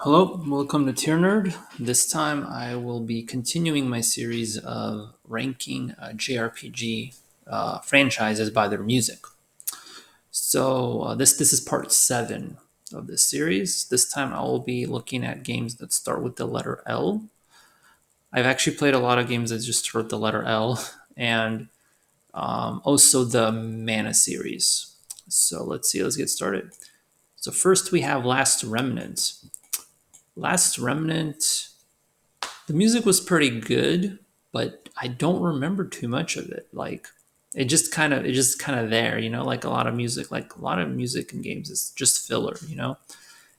Hello, welcome to Tier Nerd. This time I will be continuing my series of ranking JRPG franchises by their music. So this is part 7 of this series. This time I will be looking at games that start with the letter L. I've actually played a lot of games that just start with the letter L, and also the Mana series. So let's see, let's get started. So first we have Last Remnant. Last Remnant, the music was pretty good, but I don't remember too much of it. Like it just kind of there, like a lot of music in games is just filler.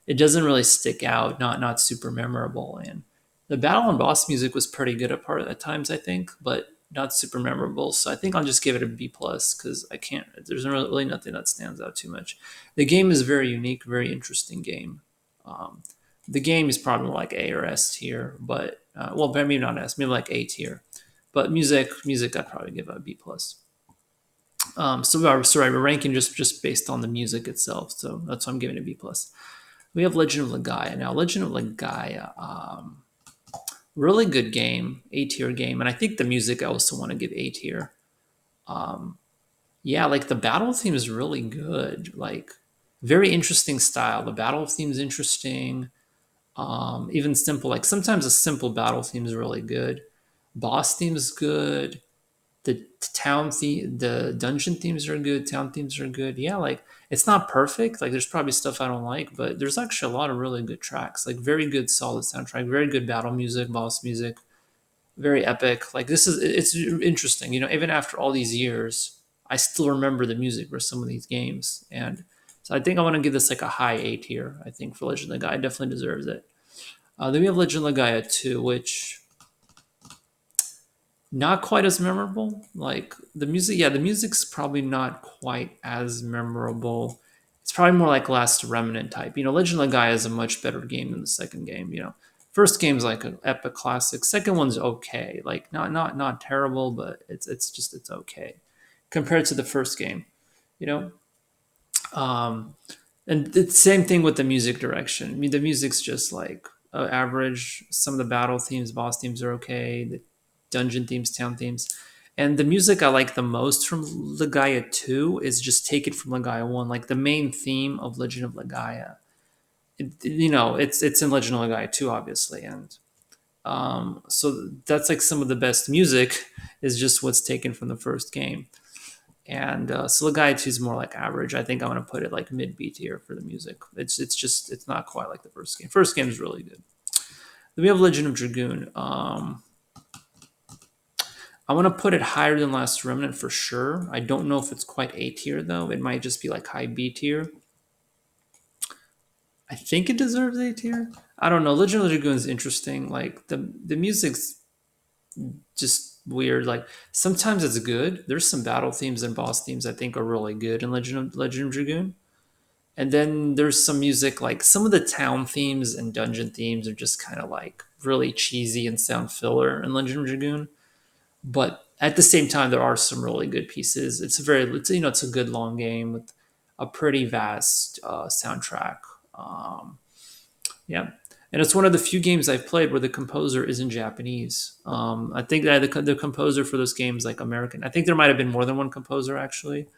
It doesn't really stick out, not super memorable. And the battle and boss music was pretty good at times, I think, but not super memorable. So I think I'll just give it a B plus because I can't. There's really nothing that stands out too much. The game is very unique, very interesting game. Um, the game is probably like A or S tier, but well, maybe not S, maybe like A tier. But music, I'd probably give a B plus. Sorry, we're ranking just based on the music itself, so that's why I'm giving it a B plus. We have Legend of Legaia. Now, Legend of Legaia, really good game, A tier game, and I think the music I also want to give A tier. Um, yeah, like the battle theme is really good. Like very interesting style. The battle theme is interesting. Even simple, like sometimes a simple battle theme is really good. Boss theme is good. The dungeon themes are good. Town themes are good. Yeah, like it's not perfect. Like there's probably stuff I don't like, but there's actually a lot of really good tracks. Like very good, solid soundtrack. Very good battle music, boss music. Very epic. Like it's interesting. Even after all these years, I still remember the music for some of these games, and so I think I want to give this like a high A tier. I think for Legend of the Guy, it definitely deserves it. Then we have Legend of Legaia 2, which not quite as memorable. Like the music, yeah, the music's probably not quite as memorable. It's probably more like Last Remnant type. Legend of Legaia is a much better game than the second game. First game's like an epic classic. Second one's okay, like not terrible, but it's okay compared to the first game. You know, um, and the same thing with the music direction. I mean, the music's just like average. Some of the battle themes, boss themes are okay. The dungeon themes, town themes, and the music I like the most from Legaia 2 is just taken from Legaia 1. Like the main theme of Legend of Legaia, it's in Legend of Legaia 2, obviously, and so that's like some of the best music is just what's taken from the first game. And so Legaia 2 is more like average. I think I want to put it like mid B tier for the music. It's not quite like the first game. First game is really good. Then we have Legend of Dragoon. I want to put it higher than Last Remnant for sure. I don't know if it's quite A tier though. It might just be like high B tier. I think it deserves A tier. I don't know. Legend of Dragoon is interesting. Like the music's just weird. Like sometimes it's good. There's some battle themes and boss themes I think are really good in Legend of Dragoon. And then there's some music like some of the town themes and dungeon themes are just kind of like really cheesy and sound filler in Legend of Dragoon. But at the same time, there are some really good pieces. It's a good long game with a pretty vast soundtrack. Um, yeah, and it's one of the few games I've played where the composer is in Japanese. I think that the composer for those games like American. I think there might have been more than one composer actually,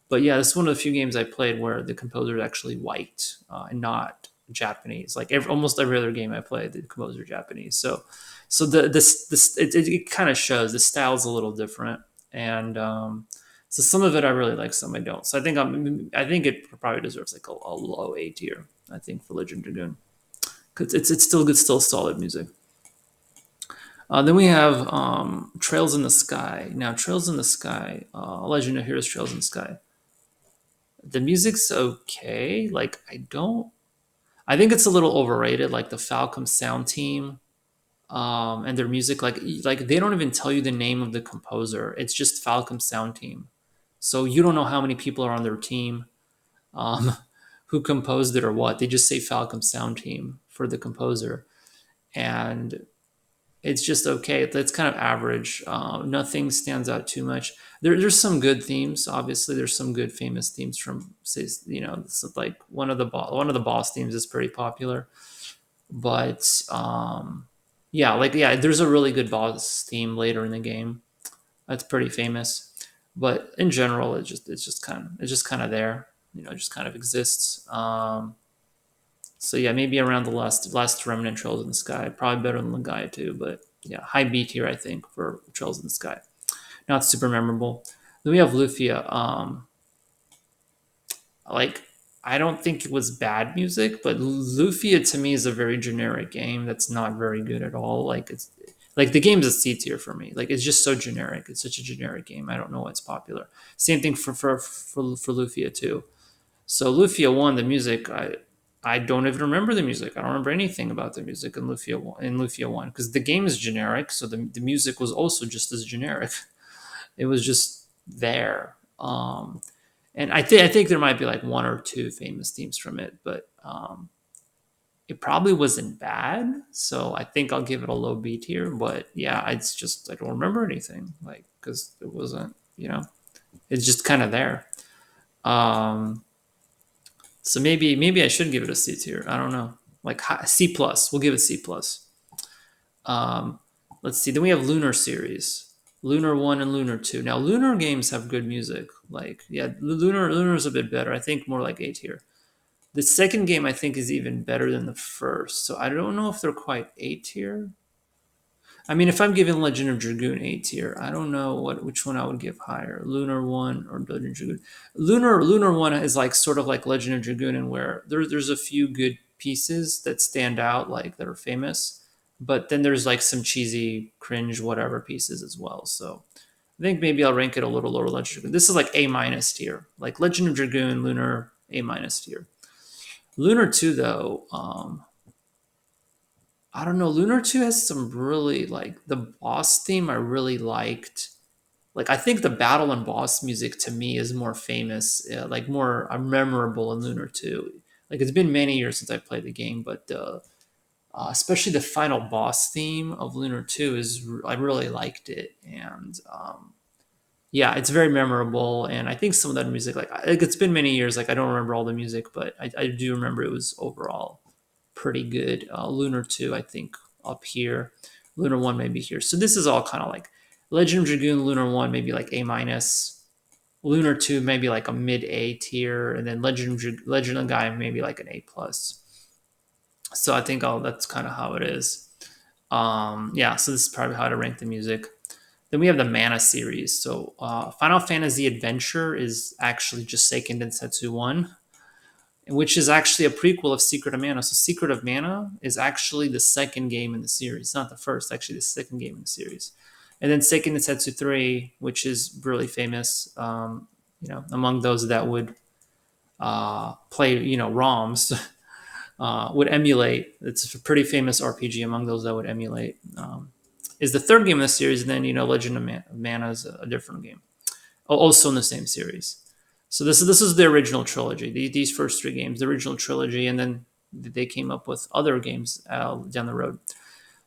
but yeah, this is one of the few games I played where the composer is actually white and not Japanese. Like almost every other game I played, the composer is Japanese. So it kind of shows the style is a little different, and so some of it I really like, some I don't. So I think it probably deserves like a low A tier. I think for Legend Dragoon because it's still good, still solid music. Then we have Trails in the Sky. Now, Trails in the Sky, Legend of Heroes Trails in the Sky. The music's okay. Like I think it's a little overrated. Like the Falcom sound team, and their music, like they don't even tell you the name of the composer. It's just Falcom sound team, so you don't know how many people are on their team, um, who composed it or what. They just say Falcom sound team for the composer, and it's just okay. It's kind of average. Nothing stands out too much. There's some good themes. Obviously, there's some good famous themes from, say, like one of the boss themes is pretty popular. But yeah, like yeah, there's a really good boss theme later in the game. That's pretty famous. But in general, it's just kind of there. It just kind of exists. So yeah, maybe around the last Remnant Trails in the Sky, probably better than Legaia too. But yeah, high B tier I think for Trails in the Sky. Not super memorable. Then we have Lufia. Like I don't think it was bad music, but Lufia to me is a very generic game that's not very good at all. Like it's like the game's a C tier for me. Like it's just so generic. It's such a generic game. I don't know what's popular. Same thing for Lufia too. So Lufia one, the music, I don't even remember the music. I don't remember anything about the music in Lufia one because the game is generic. So the music was also just as generic. It was just there. And I think there might be like one or two famous themes from it, but it probably wasn't bad. So I think I'll give it a low B tier. But yeah, it's just I don't remember anything like because it wasn't it's just kind of there. Um, so maybe I should give it a C tier. I don't know, like C plus. We'll give it C plus. Um, let's see. Then we have Lunar series, Lunar one and Lunar two. Now Lunar games have good music. Like yeah, Lunar's a bit better. I think more like A tier. The second game I think is even better than the first. So I don't know if they're quite A tier. I mean, if I'm giving Legend of Dragoon A tier, I don't know which one I would give higher, Lunar one or Legend of Dragoon. Lunar one is like sort of like Legend of Dragoon, and where there's a few good pieces that stand out, like that are famous, but then there's like some cheesy, cringe, whatever pieces as well. So I think maybe I'll rank it a little lower. Legend of Dragoon. This is like A minus tier, like Legend of Dragoon, Lunar A minus tier. Lunar two though, I don't know. Lunar 2 has some really like the boss theme I really liked. Like I think the battle and boss music to me is more famous, like more memorable in Lunar 2. Like it's been many years since I played the game, but especially the final boss theme of Lunar 2 I really liked it, and yeah, it's very memorable. And I think some of that music, like it's been many years, like I don't remember all the music, but I do remember it was overall pretty good. Lunar 2, I think, up here. Lunar 1 maybe here. So this is all kind of like Legend of Dragoon, Lunar 1, maybe like A minus. Lunar 2, maybe like a mid A tier. And then Legend of Gaia, maybe like an A plus. So I think that's kind of how it is. Yeah, so this is probably how to rank the music. Then we have the Mana series. So Final Fantasy Adventure is actually just Seiken Densetsu 1, which is actually a prequel of Secret of Mana. So Secret of Mana is actually the second game in the series, not the first, actually the second game in the series. And then Seiken Densetsu 3, which is really famous, among those that would play, ROMs, would emulate. It's a pretty famous RPG among those that would emulate. Is the third game in the series, and then, Legend of Mana is a different game, also in the same series. So this is the original trilogy. These first three games, the original trilogy, and then they came up with other games down the road.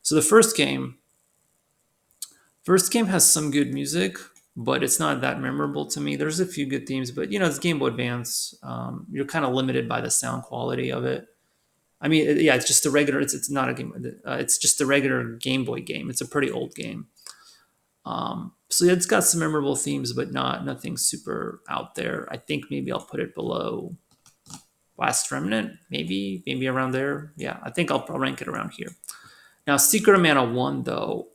So the first game has some good music, but it's not that memorable to me. There's a few good themes, but it's Game Boy Advance. You're kind of limited by the sound quality of it. I mean, yeah, it's just a regular. It's not a game. It's just a regular Game Boy game. It's a pretty old game. So yeah, it's got some memorable themes, but nothing super out there. I think maybe I'll put it below Last Remnant, maybe around there. Yeah, I think I'll rank it around here. Now, Secret of Mana 1, though,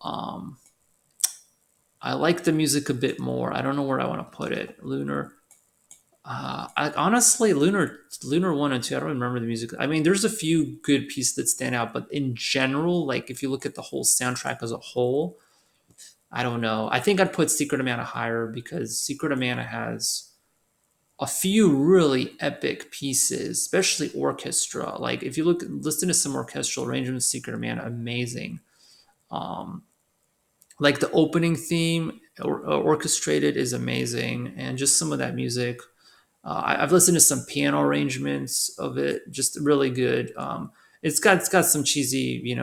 I like the music a bit more. I don't know where I want to put it. Lunar. Honestly, Lunar 1 and 2, I don't remember the music. I mean, there's a few good pieces that stand out, but in general, like if you look at the whole soundtrack as a whole, I don't know. I think I'd put Secret of Mana higher because Secret of Mana has a few really epic pieces, especially orchestra. Like if you listen to some orchestral arrangements, Secret of Mana, amazing. Um, like the opening theme, orchestrated, is amazing, and just some of that music. I've listened to some piano arrangements of it, just really good. It's got some cheesy,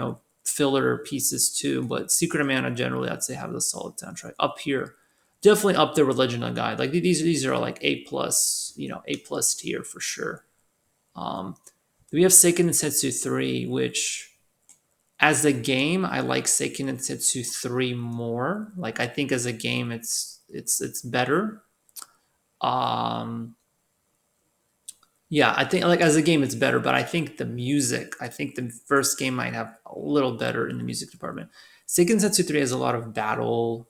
filler pieces too, but Secret of Mana generally, I'd say, have a solid soundtrack. Up here, definitely up there with Legend of Guide. Like these are like A plus, A plus tier for sure. We have Seiken Densetsu 3, which As a game, I like Seiken and Setsu 3 more. Like I think as a game it's better. Um yeah, I think like as a game it's better, but I think I think the first game might have a little better in the music department. Seiken Setsu 3 has a lot of battle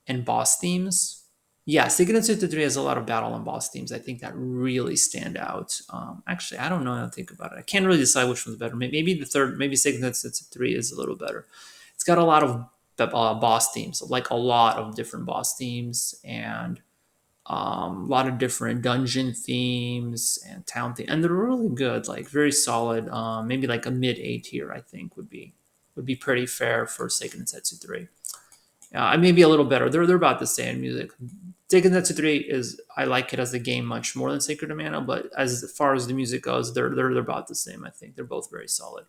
and boss themes. Yeah, Seiken Setsu 3 has a lot of battle and boss themes. I think that really stand out. Actually, I don't know how to think about it. I can't really decide which one's better. Maybe the third, maybe Seiken Setsu 3 is a little better. It's got a lot of boss themes, like a lot of different boss themes, and a lot of different dungeon themes and town themes, and they're really good, like very solid. Maybe like a mid A tier, I think would be pretty fair for Seiken Setsu 3. Maybe a little better. They're about the same music. Taken That to Three is I like it as a game much more than Sacred of Mana, but as far as the music goes, they're about the same. I think they're both very solid.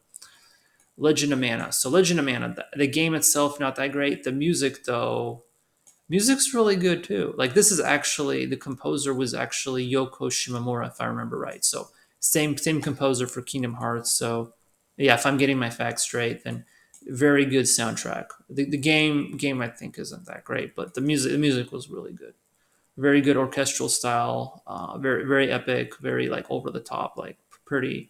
Legend of Mana. So Legend of Mana, the game itself not that great. The music though, music's really good too. Like this is actually the composer was actually Yoko Shimomura, if I remember right. So same composer for Kingdom Hearts. So yeah, if I'm getting my facts straight, then very good soundtrack. The game I think isn't that great, but the music was really good. Very good orchestral style. Very epic. Very like over the top. Like pretty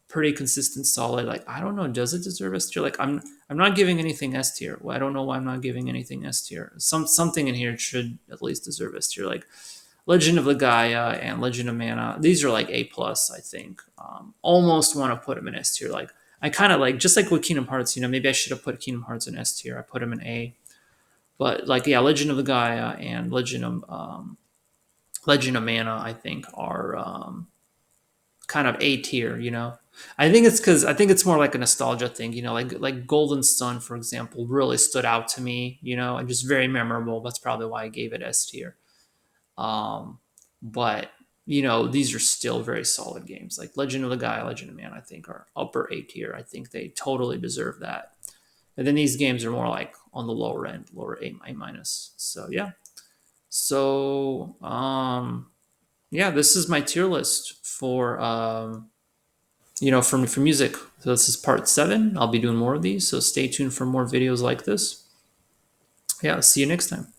consistent, solid. Like I don't know, does it deserve S tier? Like I'm not giving anything S tier. Well, I don't know why I'm not giving anything S tier. Something in here should at least deserve S tier. Like Legend of the Gaia and Legend of Mana. These are like A plus, I think. Almost want to put them in S tier. Like I kind of like just like with Kingdom Hearts. You know, maybe I should have put Kingdom Hearts in S tier. I put them in A. But like yeah, Legend of the Gaia and Legend of Mana, I think are kind of A tier, you know. I think it's because I think it's more like a nostalgia thing, you know, like Golden Sun, for example, really stood out to me, you know, and just very memorable. That's probably why I gave it S tier. Um, but you know, these are still very solid games. Like Legend of the Guy, Legend of Man, I think are upper A tier. I think they totally deserve that. And then these games are more like on the lower end, lower A minus. So yeah. So yeah, this is my tier list for you know, for music. So this is part 7. I'll be doing more of these, so stay tuned for more videos like this. Yeah, see you next time.